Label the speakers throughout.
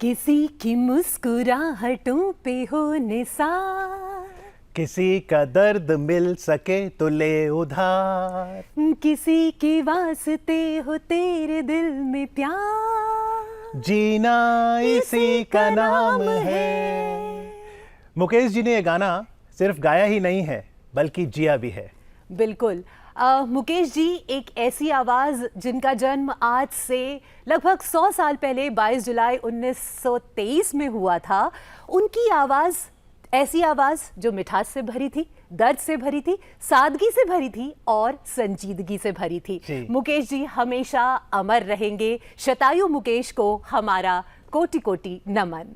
Speaker 1: किसी की मुस्कुराहटों पे हो निसार,
Speaker 2: किसी का दर्द मिल सके तो ले उधार,
Speaker 1: किसी के वास्ते हो तेरे दिल में प्यार,
Speaker 2: जीना इसी का नाम है। मुकेश जी ने ये गाना सिर्फ गाया ही नहीं है बल्कि जिया भी है।
Speaker 1: बिल्कुल। मुकेश जी एक ऐसी आवाज़ जिनका जन्म आज से लगभग 100 साल पहले 22 जुलाई 1923 में हुआ था। उनकी आवाज़ ऐसी आवाज़ जो मिठास से भरी थी, दर्द से भरी थी, सादगी से भरी थी और संजीदगी से भरी थी। मुकेश जी हमेशा अमर रहेंगे। शतायु मुकेश को हमारा कोटि कोटि नमन।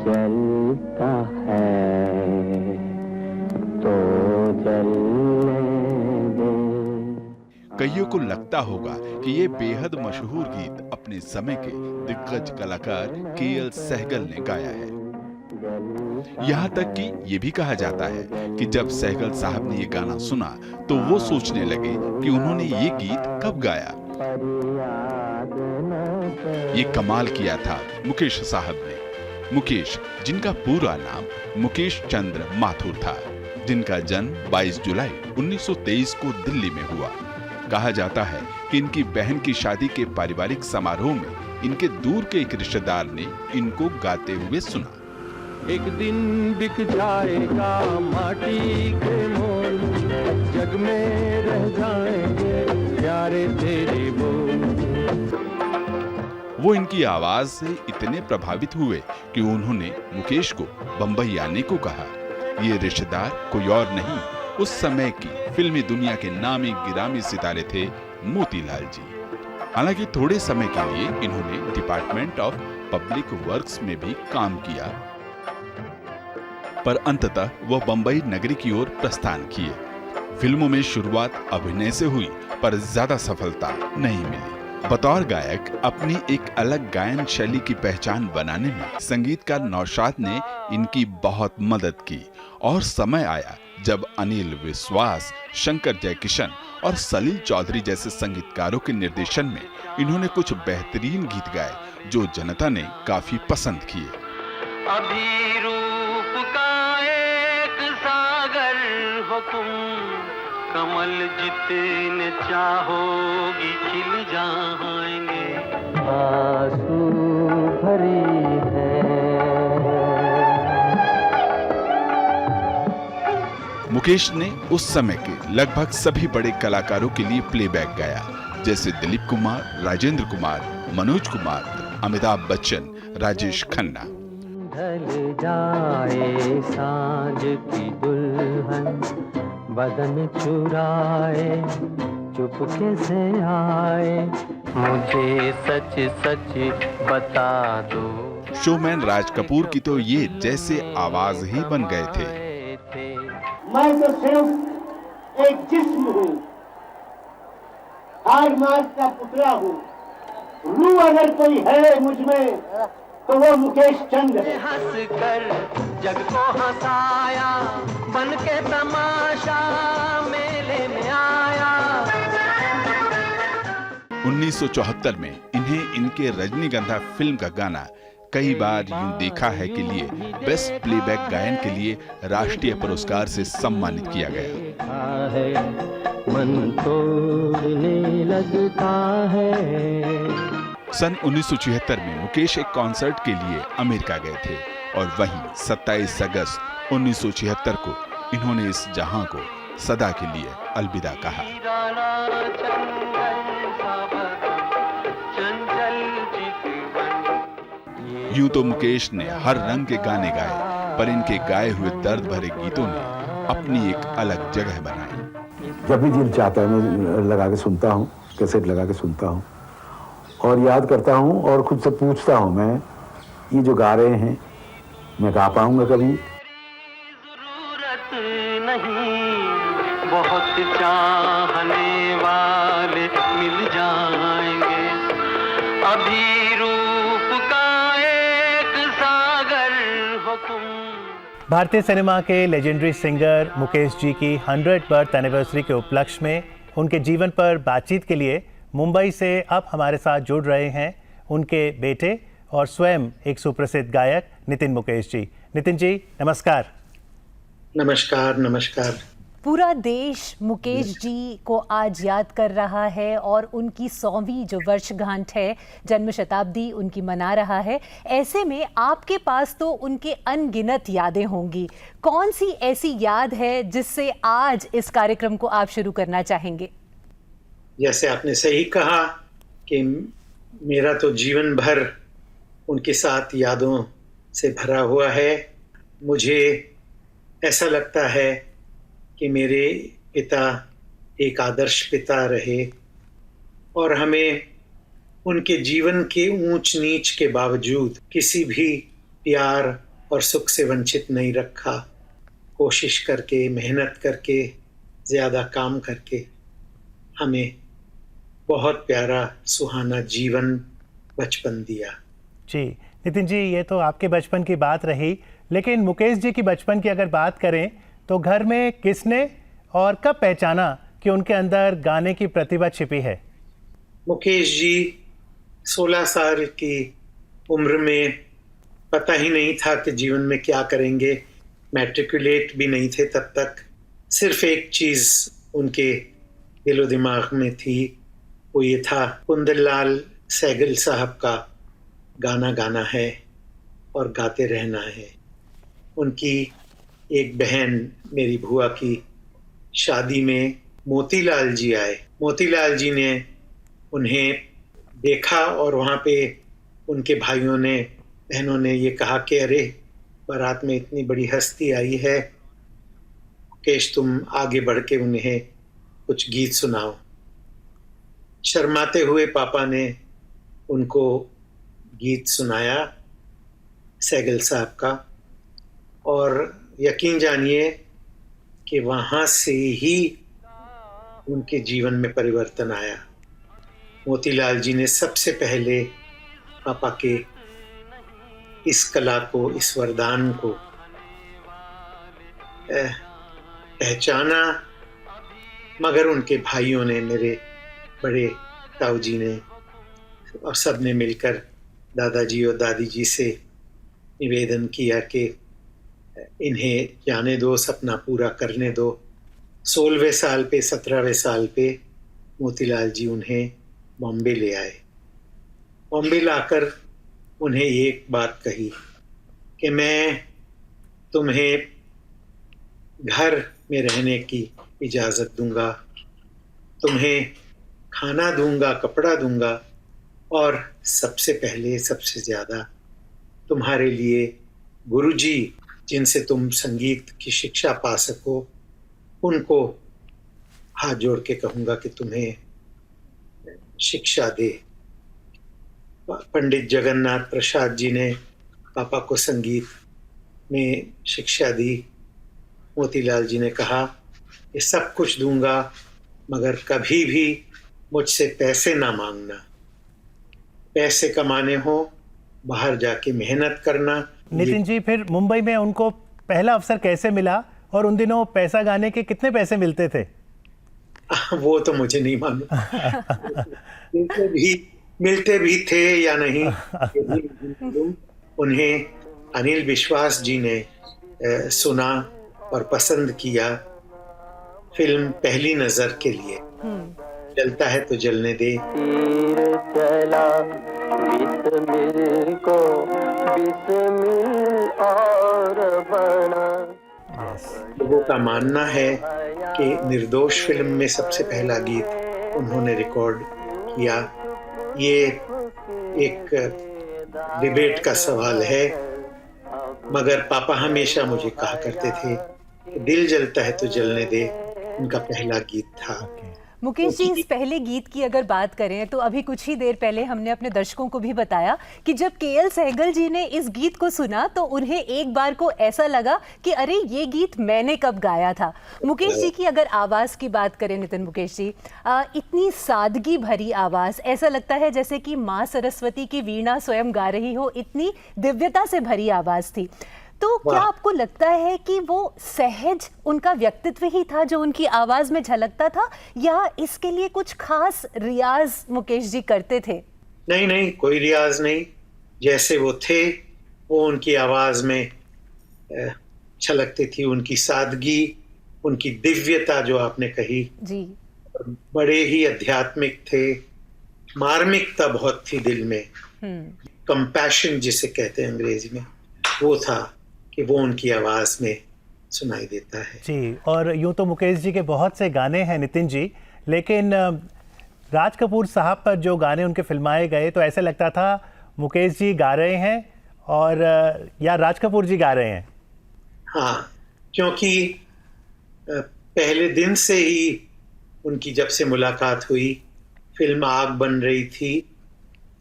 Speaker 3: जलता है तो जलने दे।
Speaker 4: कईयों को लगता होगा कि ये बेहद मशहूर गीत अपने समय के दिग्गज कलाकार के.एल. सहगल ने गाया है। यहाँ तक कि ये भी कहा जाता है कि जब सहगल साहब ने ये गाना सुना तो वो सोचने लगे कि उन्होंने ये गीत कब गाया। ये कमाल किया था मुकेश साहब ने। मुकेश, जिनका पूरा नाम मुकेश चंद्र माथुर था, जिनका जन्म 22 जुलाई 1923 को दिल्ली में हुआ। कहा जाता है कि इनकी बहन की शादी के पारिवारिक समारोह में इनके दूर के एक रिश्तेदार ने इनको गाते हुए सुना।
Speaker 3: एक दिन बिक जाएगा माटी के मोल, जग में रह जाएंगे प्यारे तेरे बोल।
Speaker 4: वो इनकी आवाज से इतने प्रभावित हुए कि उन्होंने मुकेश को बंबई आने को कहा। ये रिश्तेदार कोई और नहीं, उस समय की फिल्मी दुनिया के नामी गिरामी सितारे थे मोतीलाल जी। हालांकि थोड़े समय के लिए इन्होंने डिपार्टमेंट ऑफ पब्लिक वर्क्स में भी काम किया, पर अंततः वह बंबई नगरी की ओर प्रस्थान किए। फिल्मों में शुरुआत अभिनय से हुई पर ज्यादा सफलता नहीं मिली। बतौर गायक अपनी एक अलग गायन शैली की पहचान बनाने में संगीतकार नौशाद ने इनकी बहुत मदद की और समय आया जब अनिल विश्वास, शंकर जयकिशन और सलील चौधरी जैसे संगीतकारों के निर्देशन में इन्होंने कुछ बेहतरीन गीत गाए जो जनता ने काफी पसंद किए।
Speaker 3: अभी रूप का एक सागर हो तुम, कमल जितने चाहोगी खिल जाएंगे। आंसू भरी है।
Speaker 4: मुकेश ने उस समय के लगभग सभी बड़े कलाकारों के लिए प्लेबैक गाया, जैसे दिलीप कुमार, राजेंद्र कुमार, मनोज कुमार, अमिताभ बच्चन, राजेश खन्ना।
Speaker 3: ढल जाए सांझ की दुल्हन, बदन चुराए चुपके से आए, मुझे सच सच बता दो।
Speaker 4: शोमैन राज कपूर की तो ये जैसे आवाज ही बन गए थे।
Speaker 5: मैं तो सिर्फ एक जिस्म हूँ, हार मार का पुतला हूँ। रूह अगर कोई है मुझ में तो वो मुकेश चंद्र है।
Speaker 3: हंस कर जग को हंसाया, बन के तमाशा मेले में आया।
Speaker 4: 1974 में इन्हें इनके रजनीगंधा फिल्म का गाना कई बार यूं देखा है के लिए बेस्ट प्लेबैक गायन के लिए राष्ट्रीय पुरस्कार से सम्मानित किया गया।
Speaker 3: मन तोड़ने लगता है।
Speaker 4: सन 1976 में मुकेश एक कॉन्सर्ट के लिए अमेरिका गए थे और वहीं 27 अगस्त 1976 को इन्होंने इस जहां को सदा के लिए अलविदा कहा।
Speaker 3: चंचल
Speaker 4: यूं तो मुकेश ने हर रंग के गाने गाए, पर इनके गाए हुए दर्द भरे गीतों ने अपनी एक अलग जगह बनाई।
Speaker 6: जब भी दिल चाहता है मैं लगा के सुनता हूँ, कैसेट लगा के सुनता हूँ और याद करता हूँ और खुद से पूछता हूँ, मैं ये जो गा रहे हैं मैं गा पाऊंगा कभी?
Speaker 3: जरूरत नहीं, बहुत चाहने वाले मिल जाएंगे, अभी रूप का एक सागर हो तुम।
Speaker 2: भारतीय सिनेमा के लेजेंडरी सिंगर मुकेश जी की 100 बर्थ एनिवर्सरी के उपलक्ष्य में उनके जीवन पर बातचीत के लिए मुंबई से अब हमारे साथ जुड़ रहे हैं उनके बेटे और स्वयं एक सुप्रसिद्ध गायक नितिन मुकेश जी। नितिन जी नमस्कार।
Speaker 7: नमस्कार। नमस्कार।
Speaker 1: पूरा देश मुकेश जी को आज याद कर रहा है और उनकी 100वीं जो वर्षगांठ है, जन्म शताब्दी उनकी मना रहा है। ऐसे में आपके पास तो उनके अनगिनत यादें होंगी, कौन सी ऐसी याद है जिससे आज इस कार्यक्रम को आप शुरू करना चाहेंगे?
Speaker 7: जैसे आपने सही कहा कि मेरा तो जीवन भर उनके साथ यादों से भरा हुआ है। मुझे ऐसा लगता है कि मेरे पिता एक आदर्श पिता रहे और हमें उनके जीवन के ऊंच नीच के बावजूद किसी भी प्यार और सुख से वंचित नहीं रखा। कोशिश करके, मेहनत करके, ज़्यादा काम करके हमें बहुत प्यारा सुहाना जीवन बचपन दिया।
Speaker 2: जी नितिन जी, ये तो आपके बचपन की बात रही, लेकिन मुकेश जी की बचपन की अगर बात करें तो घर में किसने और कब पहचाना कि उनके अंदर गाने की प्रतिभा छिपी है?
Speaker 7: मुकेश जी 16 साल की उम्र में पता ही नहीं था कि जीवन में क्या करेंगे। मैट्रिकुलेट भी नहीं थे तब तक। सिर्फ एक चीज़ उनके दिलो दिमाग में थी, वो ये था कुंदनलाल सहगल साहब का गाना गाना है और गाते रहना है। उनकी एक बहन मेरी बुआ की शादी में मोतीलाल जी आए। मोतीलाल जी ने उन्हें देखा और वहाँ पे उनके भाइयों ने, बहनों ने ये कहा कि अरे बारात में इतनी बड़ी हस्ती आई है, मुकेश तुम आगे बढ़ के उन्हें कुछ गीत सुनाओ। शर्माते हुए पापा ने उनको गीत सुनाया सहगल साहब का और यकीन जानिए कि वहाँ से ही उनके जीवन में परिवर्तन आया। मोतीलाल जी ने सबसे पहले पापा के इस कला को, इस वरदान को पहचाना, मगर उनके भाइयों ने, मेरे बड़े ताऊ जी ने और सब ने मिलकर दादाजी और दादी जी से निवेदन किया कि इन्हें जाने दो, सपना पूरा करने दो। 16वें साल पे, 17वें साल पे मोतीलाल जी उन्हें बॉम्बे ले आए। बॉम्बे लाकर उन्हें एक बात कही कि मैं तुम्हें घर में रहने की इजाज़त दूंगा, तुम्हें खाना दूंगा, कपड़ा दूंगा और सबसे पहले, सबसे ज़्यादा तुम्हारे लिए गुरुजी जिनसे तुम संगीत की शिक्षा पा सको, उनको हाथ जोड़ के कहूँगा कि तुम्हें शिक्षा दे। पंडित जगन्नाथ प्रसाद जी ने पापा को संगीत में शिक्षा दी। मोतीलाल जी ने कहा ये सब कुछ दूंगा, मगर कभी भी मुझसे पैसे ना मांगना। पैसे कमाने हो बाहर जाके मेहनत करना।
Speaker 2: नितिन जी, फिर मुंबई में उनको पहला अवसर कैसे मिला और उन दिनों पैसा गाने के कितने पैसे मिलते थे?
Speaker 7: वो तो मुझे नहीं मालूम मिलते भी थे या नहीं। उन्हें अनिल विश्वास जी ने सुना और पसंद किया फिल्म पहली नजर के लिए। जलता है तो जलने दे।
Speaker 3: चला बिस्मिल को बिस्मिल और बना।
Speaker 7: लोगों का मानना है कि निर्दोष फिल्म में सबसे पहला गीत उन्होंने रिकॉर्ड किया। ये एक डिबेट का सवाल है, मगर पापा हमेशा मुझे कहा करते थे कि दिल जलता है तो जलने दे, उनका पहला गीत था।
Speaker 1: मुकेश जी, इस पहले गीत की अगर बात करें तो अभी कुछ ही देर पहले हमने अपने दर्शकों को भी बताया कि जब केएल सहगल जी ने इस गीत को सुना तो उन्हें एक बार को ऐसा लगा कि अरे ये गीत मैंने कब गाया था। मुकेश जी की अगर आवाज़ की बात करें, नितिन मुकेश जी, इतनी सादगी भरी आवाज़, ऐसा लगता है जैसे कि माँ सरस्वती की वीणा स्वयं गा रही हो, इतनी दिव्यता से भरी आवाज़ थी। तो क्या आपको लगता है कि वो सहज उनका व्यक्तित्व ही था जो उनकी आवाज में झलकता था, या इसके लिए कुछ खास रियाज मुकेश जी करते थे?
Speaker 7: नहीं नहीं, कोई रियाज नहीं, जैसे वो थे वो उनकी आवाज में छलकती थी। उनकी सादगी, उनकी दिव्यता जो आपने कही
Speaker 1: जी,
Speaker 7: बड़े ही आध्यात्मिक थे। मार्मिकता बहुत थी दिल में, कंपैशन जिसे कहते हैं अंग्रेजी में, वो था कि वो उनकी आवाज में सुनाई देता है।
Speaker 2: जी, और यूं तो मुकेश जी के बहुत से गाने हैं नितिन जी, लेकिन राज कपूर साहब पर जो गाने उनके फिल्माए गए तो ऐसा लगता था मुकेश जी गा रहे हैं और या राज कपूर जी गा रहे हैं।
Speaker 7: हाँ, क्योंकि पहले दिन से ही उनकी जब से मुलाकात हुई, फिल्म आग बन रही थी,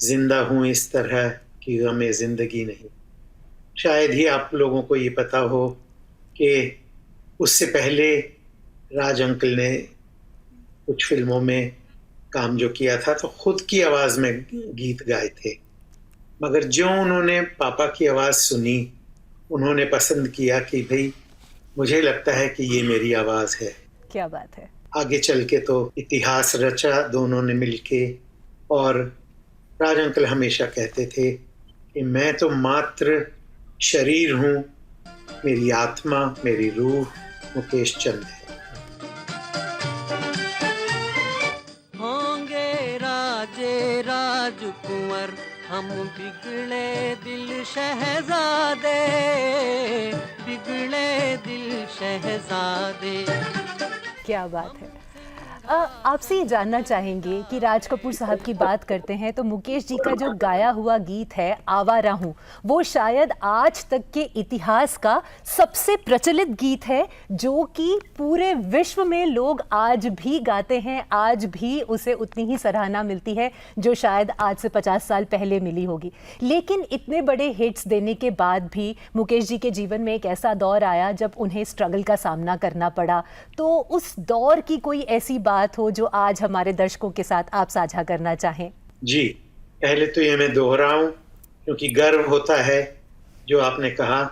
Speaker 7: जिंदा हूं इस तरह की गमे जिंदगी नहीं। शायद ही आप लोगों को ये पता हो कि उससे पहले राज अंकल ने कुछ फिल्मों में काम जो किया था तो खुद की आवाज़ में गीत गाए थे, मगर जो उन्होंने पापा की आवाज़ सुनी, उन्होंने पसंद किया कि भाई मुझे लगता है कि ये मेरी आवाज़ है।
Speaker 1: क्या बात है।
Speaker 7: आगे चल के तो इतिहास रचा दोनों ने मिलके, और राज अंकल हमेशा कहते थे कि मैं तो मात्र शरीर हूँ, मेरी आत्मा, मेरी रूह मुकेश चंद है।
Speaker 8: होंगे राजे राजकुंवर हम बिगड़े दिल शहजादे, बिगड़े दिल शहजादे।
Speaker 1: क्या बात है। आपसे ये जानना चाहेंगे कि राज कपूर साहब की बात करते हैं तो मुकेश जी का जो गाया हुआ गीत है आवारा हूँ, वो शायद आज तक के इतिहास का सबसे प्रचलित गीत है, जो कि पूरे विश्व में लोग आज भी गाते हैं, आज भी उसे उतनी ही सराहना मिलती है जो शायद आज से 50 साल पहले मिली होगी। लेकिन इतने बड़े हिट्स देने के बाद भी मुकेश जी के जीवन में एक ऐसा दौर आया जब उन्हें स्ट्रगल का सामना करना पड़ा। तो उस दौर की कोई ऐसी बात हो जो आज हमारे दर्शकों के साथ आप साझा करना चाहें?
Speaker 7: जी, पहले तो ये मैं दोहराऊं क्योंकि गर्व होता है जो आपने कहा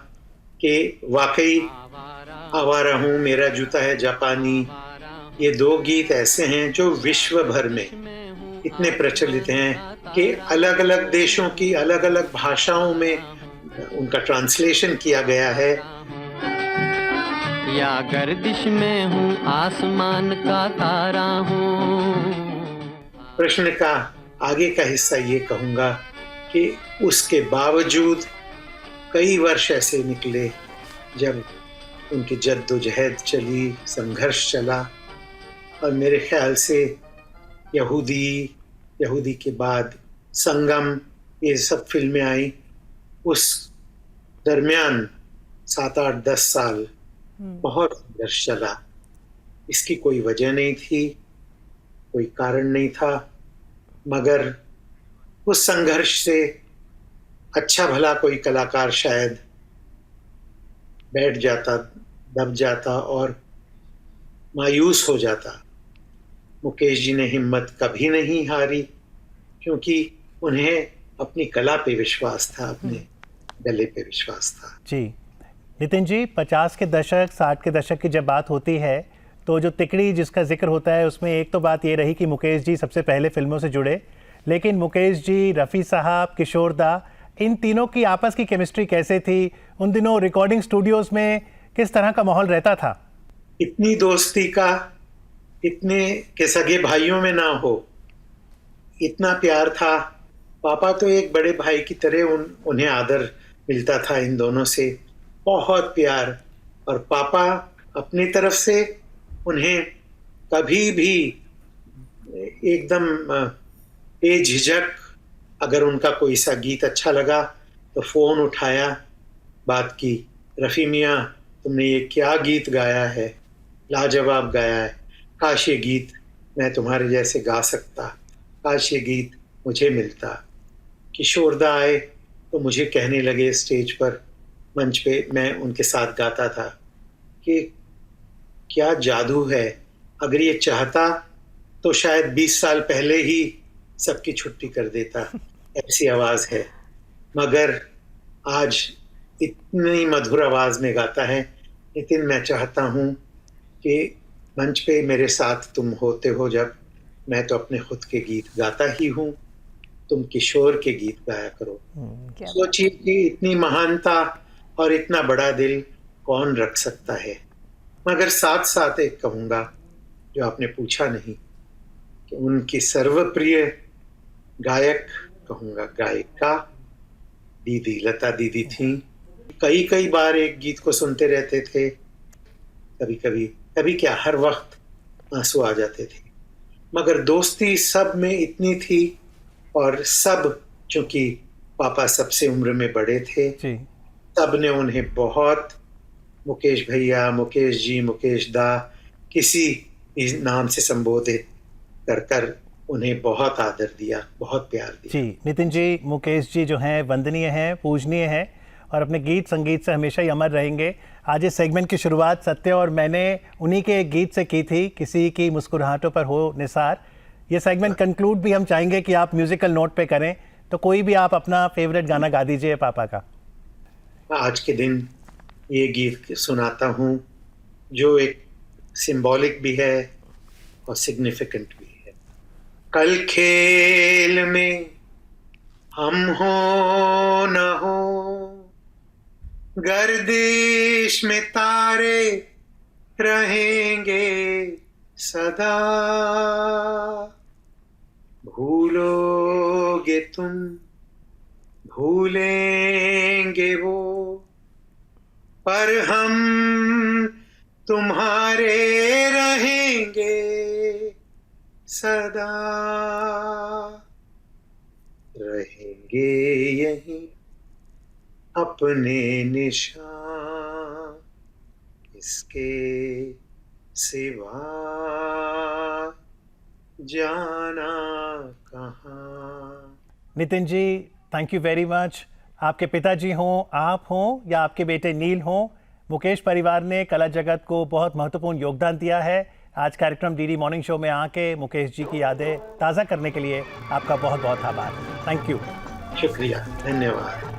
Speaker 7: कि वाकई आवारा हूँ, मेरा जूता है जापानी, ये दो गीत ऐसे हैं जो विश्व भर में इतने प्रचलित हैं कि अलग अलग देशों की अलग अलग भाषाओं में उनका ट्रांसलेशन किया गया है।
Speaker 8: या गर्दिश में हूँ, आसमान का तारा हूँ।
Speaker 7: प्रश्न का आगे का हिस्सा ये कहूँगा कि उसके बावजूद कई वर्ष ऐसे निकले जब उनकी जद्दोजहद चली, संघर्ष चला, और मेरे ख्याल से यहूदी के बाद संगम, ये सब फिल्में आई। उस दरमियान 7-8-10 साल बहुत संघर्ष चला। इसकी कोई वजह नहीं थी, कोई कारण नहीं था, मगर उस संघर्ष से अच्छा भला कोई कलाकार शायद बैठ जाता, दब जाता और मायूस हो जाता। मुकेश जी ने हिम्मत कभी नहीं हारी, क्योंकि उन्हें अपनी कला पे विश्वास था, अपने गले पे विश्वास था।
Speaker 2: जी नितिन जी, 50 के दशक 60 के दशक की जब बात होती है तो जो तिकड़ी जिसका जिक्र होता है उसमें एक तो बात ये रही कि मुकेश जी सबसे पहले फिल्मों से जुड़े, लेकिन मुकेश जी, रफ़ी साहब, किशोर दा, इन तीनों की आपस की केमिस्ट्री कैसे थी? उन दिनों रिकॉर्डिंग स्टूडियोज में किस तरह का माहौल रहता था?
Speaker 7: इतनी दोस्ती का इतने के सगे भाइयों में ना हो, इतना प्यार था। पापा तो एक बड़े भाई की तरह उन्हें आदर मिलता था इन दोनों से, बहुत प्यार। और पापा अपनी तरफ से उन्हें कभी भी एकदम बेझिझक अगर उनका कोई सा गीत अच्छा लगा तो फ़ोन उठाया, बात की, रफ़ी मियाँ तुमने ये क्या गीत गाया है, लाजवाब गाया है, काश ये गीत मैं तुम्हारे जैसे गा सकता, काश ये गीत मुझे मिलता। किशोरदा आए तो मुझे कहने लगे स्टेज पर, मंच पे मैं उनके साथ गाता था कि क्या जादू है, अगर ये चाहता तो शायद 20 साल पहले ही सबकी छुट्टी कर देता, ऐसी आवाज़ है। मगर आज इतनी मधुर आवाज़ में गाता है। नितिन, मैं चाहता हूँ कि मंच पे मेरे साथ तुम होते हो जब, मैं तो अपने खुद के गीत गाता ही हूँ, तुम किशोर के गीत गाया करो। सोचिए कि इतनी महानता और इतना बड़ा दिल कौन रख सकता है। मगर साथ साथ एक कहूँगा जो आपने पूछा नहीं, कि उनकी सर्वप्रिय गायक कहूँगा, गायिका दीदी लता दीदी थी। कई बार एक गीत को सुनते रहते थे, कभी क्या हर वक्त आंसू आ जाते थे। मगर दोस्ती सब में इतनी थी, और सब चूंकि पापा सबसे उम्र में बड़े थे, सब ने उन्हें बहुत, मुकेश भैया, मुकेश जी, मुकेश दा, किसी भी नाम से संबोधित कर उन्हें बहुत आदर दिया, बहुत प्यार दिया।
Speaker 2: जी नितिन जी, मुकेश जी जो हैं वंदनीय हैं, पूजनीय हैं और अपने गीत संगीत से हमेशा ही अमर रहेंगे। आज इस सेगमेंट की शुरुआत सत्य और मैंने उन्हीं के एक गीत से की थी, किसी की मुस्कुराहटों पर हो निसार। ये सेगमेंट कंक्लूड भी हम चाहेंगे कि आप म्यूजिकल नोट पे करें, तो कोई भी आप अपना फेवरेट गाना गा दीजिए पापा का।
Speaker 7: आज के दिन ये गीत सुनाता हूँ जो एक सिंबॉलिक भी है और सिग्निफिकेंट भी है। कल खेल में हम हो न हो, गर्दिश में तारे रहेंगे सदा, भूलोगे तुम, भूलेंगे वो, पर हम तुम्हारे रहेंगे सदा, रहेंगे यहीं अपने निशान, इसके सिवा जाना कहाँ।
Speaker 2: Nitin ji, thank you very much. आपके पिताजी हों, आप हों या आपके बेटे नील हों, मुकेश परिवार ने कला जगत को बहुत महत्वपूर्ण योगदान दिया है। आज कार्यक्रम डीडी मॉर्निंग शो में आके मुकेश जी की यादें ताज़ा करने के लिए आपका बहुत बहुत आभार। Thank you.
Speaker 7: शुक्रिया, धन्यवाद।